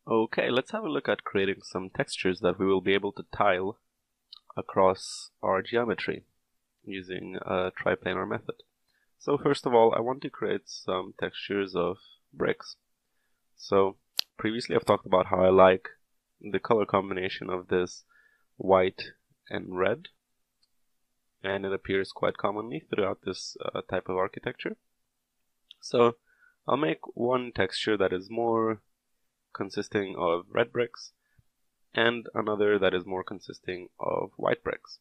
Okay, let's have a look at creating some textures that we will be able to tile across our geometry using a triplanar method. So first of all, I want to create some textures of bricks. So previously I've talked about how I like the color combination of this white and red, and it appears quite commonly throughout this type of architecture. So I'll make one texture that is more consisting of red bricks and another that is more consisting of white bricks.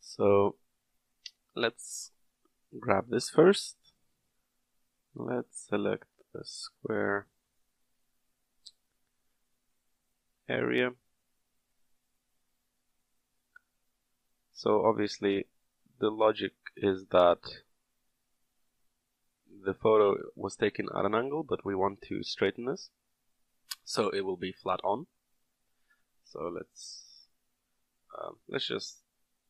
So let's grab this first. Let's select a square area. So obviously the logic is that the photo was taken at an angle, but we want to straighten this, so it will be flat on. So let's just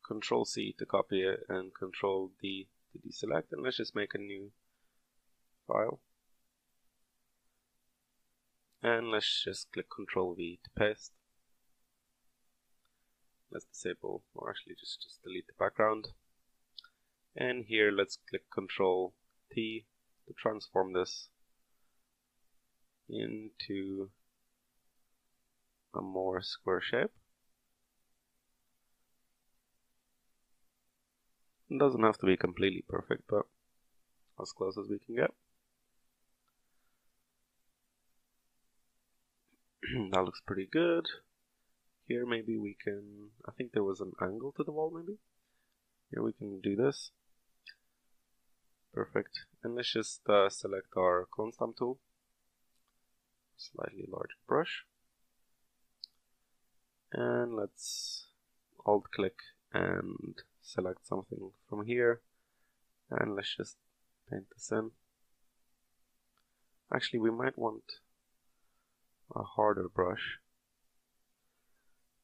Control C to copy it and Control D to deselect, and let's just make a new file. And let's just click Control V to paste. Let's disable, or actually just delete the background. And here let's click Control T to transform this into a more square shape. It doesn't have to be completely perfect, but as close as we can get. That looks pretty good. Here maybe we can, I think there was an angle to the wall maybe. Here we can do this. Perfect. And let's just select our clone stamp tool. Slightly larger brush. And let's alt click and select something from here. And let's just paint this in. Actually, we might want a harder brush,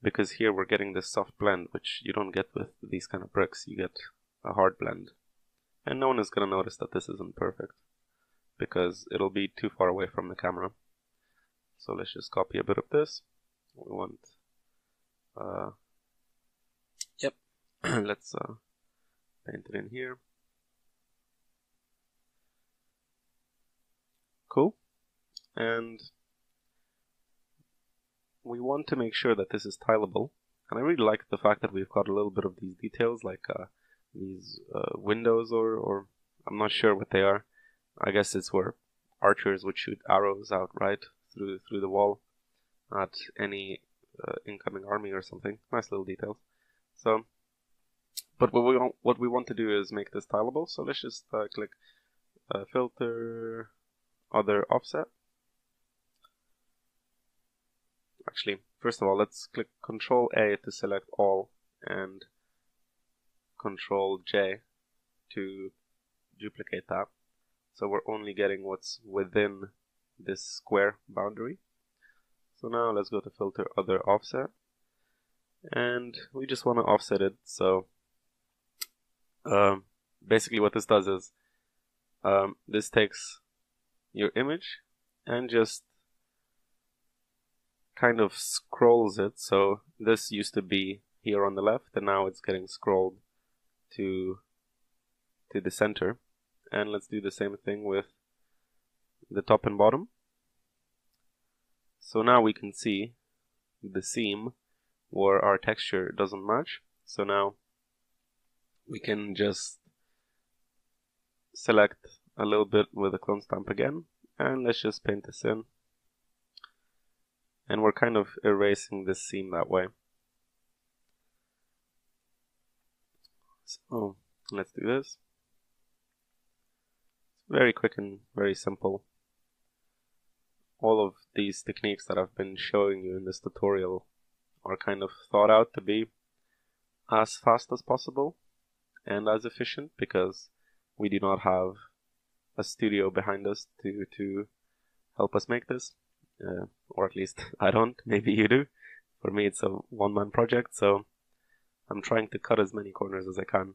because here we're getting this soft blend, which you don't get with these kind of bricks. You get a hard blend. And no one is going to notice that this isn't perfect, because it'll be too far away from the camera. So let's just copy a bit of this. We want, let's paint it in here. Cool. And we want to make sure that this is tileable. And I really like the fact that we've got a little bit of these details, like these windows, or I'm not sure what they are. I guess it's where archers would shoot arrows out, right, through the wall at any incoming army or something. Nice little details. So, but what we want to do is make this tileable. So let's just click Filter, Other Offset. Actually, first of all, let's click Control A to select all and Control J to duplicate that. So we're only getting what's within this square boundary. So now let's go to Filter, Other Offset. And we just want to offset it. So basically what this does is this takes your image and just kind of scrolls it. So this used to be here on the left, and now it's getting scrolled to the center. And let's do the same thing with the top and bottom. So now we can see the seam where our texture doesn't match. So now we can just select a little bit with a clone stamp again, and let's just paint this in. And we're kind of erasing this seam that way. So let's do this. It's very quick and very simple. All of these techniques that I've been showing you in this tutorial are kind of thought out to be as fast as possible and as efficient, because we do not have a studio behind us to help us make this. Or at least I don't, maybe you do. For me it's a one-man project, so I'm trying to cut as many corners as I can.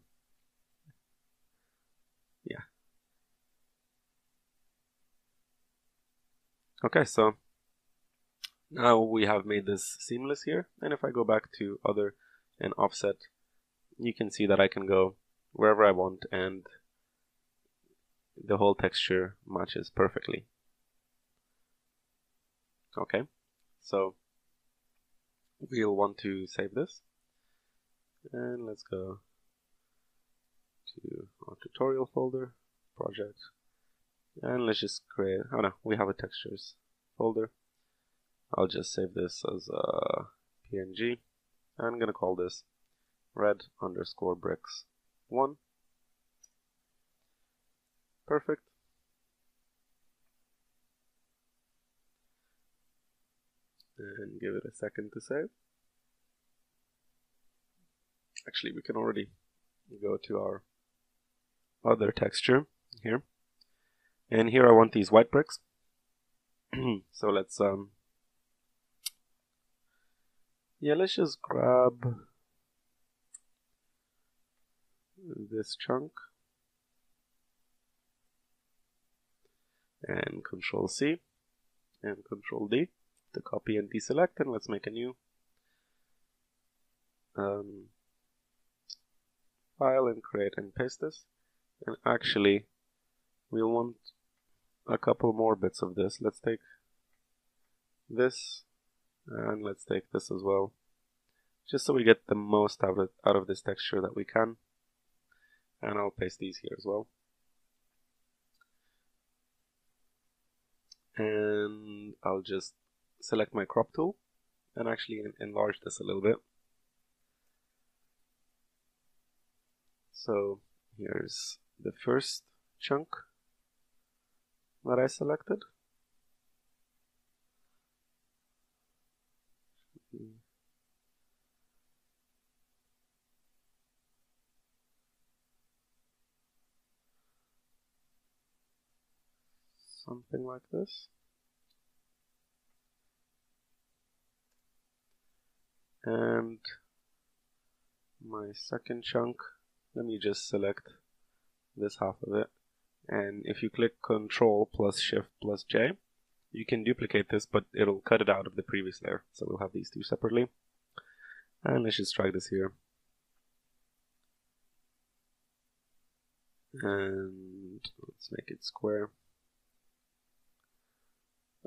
Yeah. Okay, so Now we have made this seamless here, and if I go back to other and offset, you can see that I can go wherever I want and the whole texture matches perfectly. Okay, so we'll want to save this, and let's go to our tutorial folder, project, and let's just create, oh no, we have a textures folder. I'll just save this as a PNG. I'm gonna call this red_bricks1. Perfect. And give it a second to save. Actually, we can already go to our other texture here. And here I want these white bricks. So let's let's just grab this chunk and Control C and Control D to copy and deselect, and let's make a new file and create and paste this. And actually we'll want a couple more bits of this. Let's take this and let's take this as well, just so we get the most out of this texture that we can. And I'll paste these here as well. And I'll just select my crop tool and actually enlarge this a little bit. So here's the first chunk that I selected. Something like this. And my second chunk, let me just select this half of it. And if you click Control plus Shift plus J, you can duplicate this, but it'll cut it out of the previous layer. So we'll have these two separately. And let's just drag this here. And let's make it square.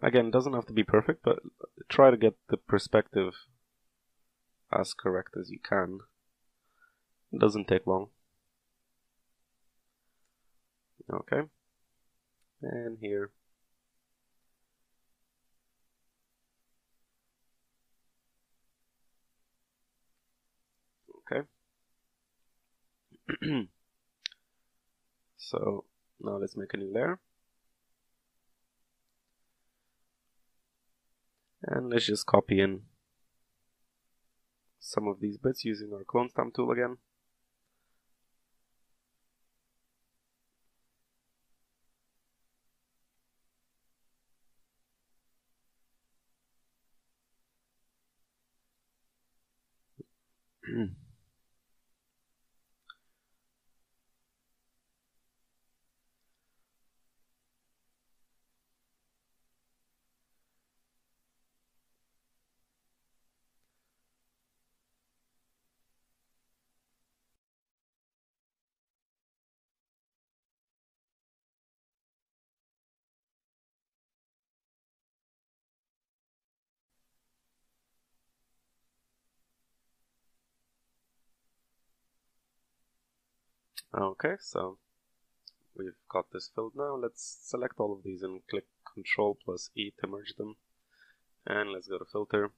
Again, it doesn't have to be perfect, but try to get the perspective as correct as you can. It doesn't take long. Okay. And here. Okay. So now let's make a new layer. And let's just copy in some of these bits using our clone stamp tool again. Okay, so we've got this filled now. Let's select all of these and click Control plus E to merge them. And let's go to Filter,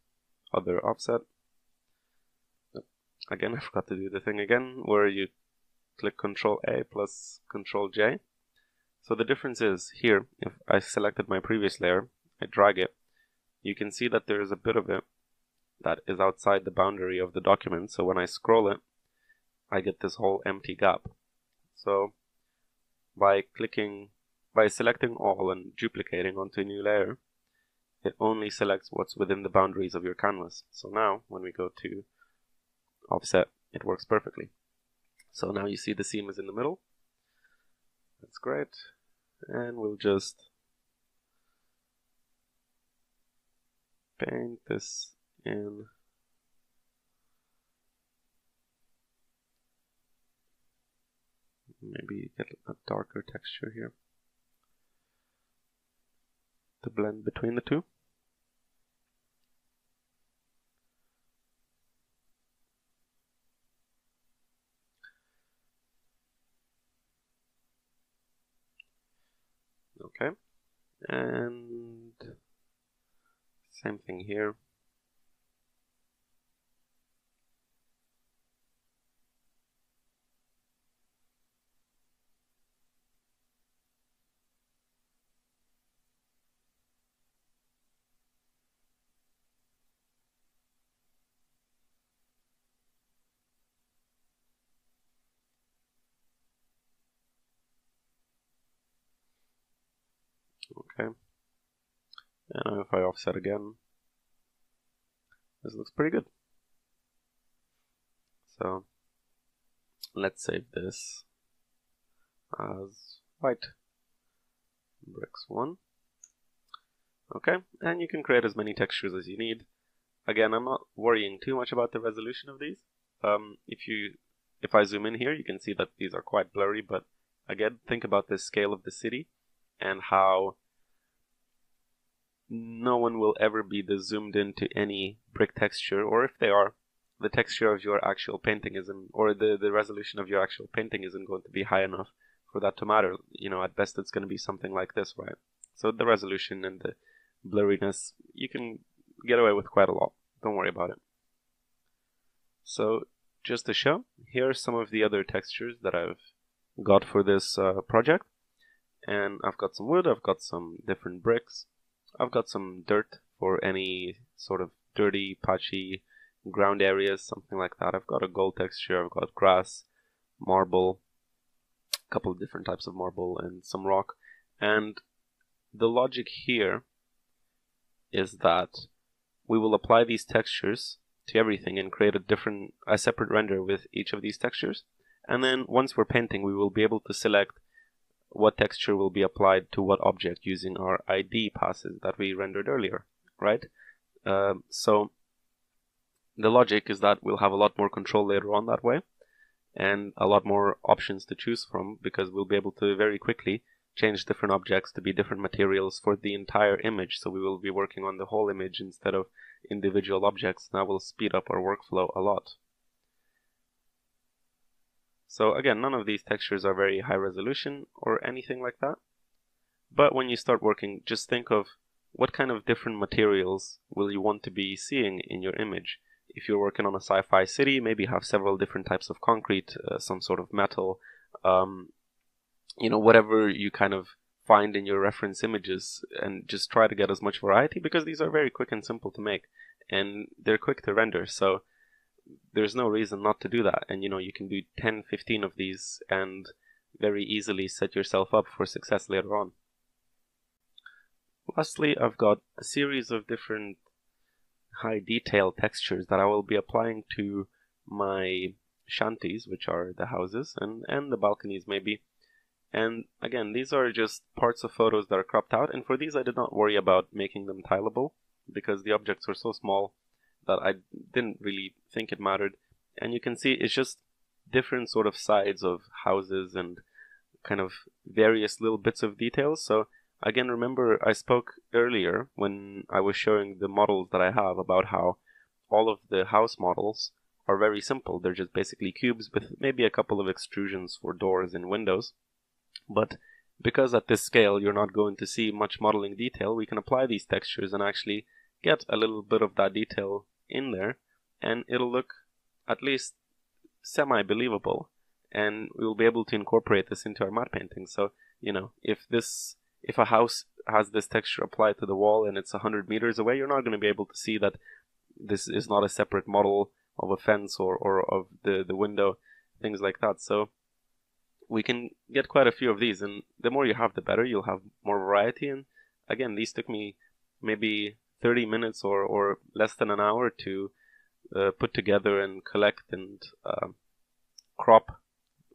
Other Offset. Again, I forgot to do the thing again, where you click Control A plus Control J. So the difference is here, if I selected my previous layer, I drag it, you can see that there is a bit of it that is outside the boundary of the document. So when I scroll it, I get this whole empty gap. So by selecting all and duplicating onto a new layer, it only selects what's within the boundaries of your canvas. So now when we go to offset, it works perfectly. So now you see the seam is in the middle. That's great. And we'll just paint this in. Maybe get a darker texture here to blend between the two. Okay, and same thing here. Okay, and if I offset again, this looks pretty good. So let's save this as white bricks 1. Okay, and you can create as many textures as you need. Again, I'm not worrying too much about the resolution of these. If I zoom in here, you can see that these are quite blurry, but again, think about the scale of the city and how no one will ever be this zoomed into any brick texture, or if they are, the texture of your actual painting isn't, or the resolution of your actual painting isn't going to be high enough for that to matter. You know, at best it's going to be something like this, right? So the resolution and the blurriness, you can get away with quite a lot. Don't worry about it. So just to show, here are some of the other textures that I've got for this project. And I've got some wood, I've got some different bricks, I've got some dirt for any sort of dirty, patchy ground areas, something like that. I've got a gold texture, I've got grass, marble, a couple of different types of marble, and some rock. And the logic here is that we will apply these textures to everything and create a separate render with each of these textures. And then once we're painting, we will be able to select what texture will be applied to what object using our ID passes that we rendered earlier, right? So the logic is that we'll have a lot more control later on that way, and a lot more options to choose from, because we'll be able to very quickly change different objects to be different materials for the entire image. So we will be working on the whole image instead of individual objects. That will speed up our workflow a lot. So again, none of these textures are very high resolution or anything like that. But when you start working, just think of what kind of different materials will you want to be seeing in your image. If you're working on a sci-fi city, maybe have several different types of concrete, some sort of metal, you know, whatever you kind of find in your reference images, and just try to get as much variety, because these are very quick and simple to make, and they're quick to render. So there's no reason not to do that. And you know, you can do 10, 15 of these and very easily set yourself up for success later on. Lastly, I've got a series of different high detail textures that I will be applying to my shanties, which are the houses, and the balconies maybe. And again, these are just parts of photos that are cropped out, and for these I did not worry about making them tileable, because the objects were so small that I didn't really think it mattered. And you can see it's just different sort of sides of houses and kind of various little bits of details. So again, remember I spoke earlier when I was showing the models that I have about how all of the house models are very simple. They're just basically cubes with maybe a couple of extrusions for doors and windows. But because at this scale you're not going to see much modeling detail, we can apply these textures and actually get a little bit of that detail in there, and it'll look at least semi-believable, and we'll be able to incorporate this into our matte painting. So, you know, if a house has this texture applied to the wall and it's 100 meters away, you're not going to be able to see that this is not a separate model of a fence or of the window, things like that. So we can get quite a few of these, and the more you have, the better. You'll have more variety. And again, these took me maybe 30 minutes or less than an hour to put together and collect and crop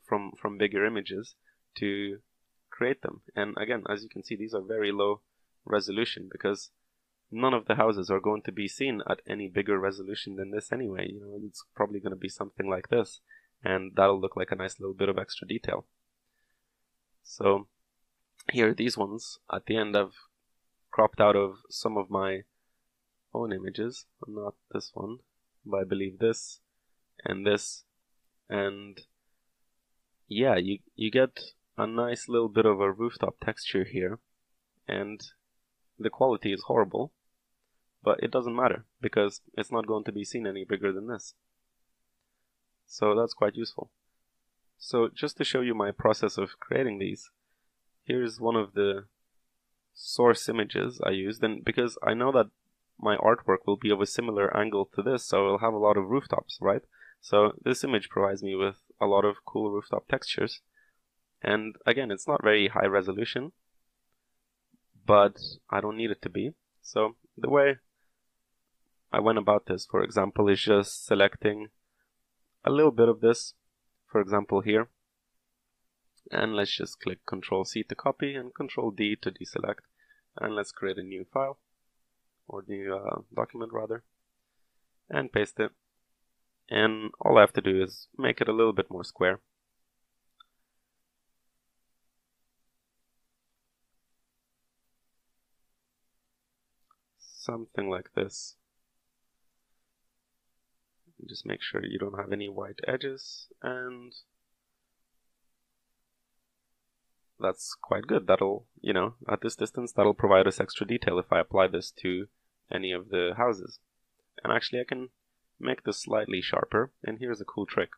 from bigger images to create them. And again, as you can see, these are very low resolution, because none of the houses are going to be seen at any bigger resolution than this anyway. You know, it's probably going to be something like this, and that'll look like a nice little bit of extra detail. So here, these ones at the end I've cropped out of some of my own images, not this one, but I believe this and this, and yeah, you get a nice little bit of a rooftop texture here, and the quality is horrible, but it doesn't matter because it's not going to be seen any bigger than this. So that's quite useful. So just to show you my process of creating these, here's one of the source images I used, and because I know that my artwork will be of a similar angle to this, so it'll have a lot of rooftops, right? So this image provides me with a lot of cool rooftop textures, and again, it's not very high resolution, but I don't need it to be. So the way I went about this, for example, is just selecting a little bit of this, for example here, and let's just click Ctrl-C to copy and Ctrl-D to deselect, and let's create a new file, or new document rather, and paste it. And all I have to do is make it a little bit more square. Something like this. Just make sure you don't have any white edges, and that's quite good. That'll, you know, at this distance, that'll provide us extra detail if I apply this to any of the houses. And actually I can make this slightly sharper, and here's a cool trick.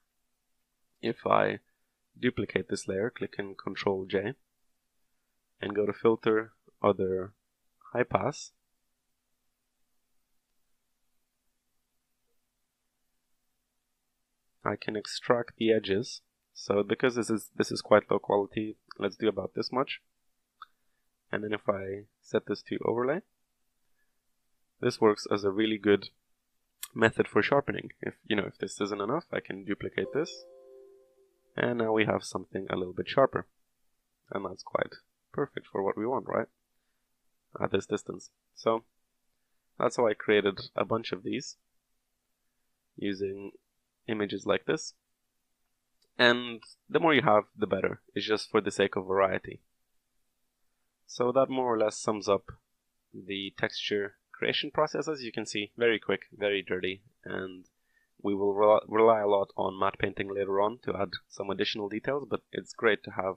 If I duplicate this layer, click in Ctrl-J, and go to Filter, Other, High Pass, I can extract the edges. So because this is quite low quality, let's do about this much. And then if I set this to overlay, this works as a really good method for sharpening. If this isn't enough, I can duplicate this, and now we have something a little bit sharper, and that's quite perfect for what we want, right? At this distance. So that's how I created a bunch of these using images like this. And the more you have, the better. It's just for the sake of variety. So that more or less sums up the texture creation process. As you can see, very quick, very dirty, and we will rely a lot on matte painting later on to add some additional details, but it's great to have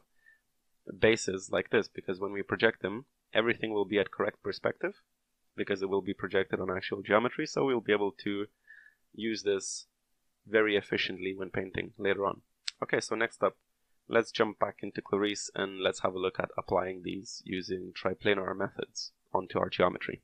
bases like this, because when we project them, everything will be at correct perspective, because it will be projected on actual geometry, so we'll be able to use this very efficiently when painting later on. Okay, so next up, let's jump back into Clarice and let's have a look at applying these using triplanar methods onto our geometry.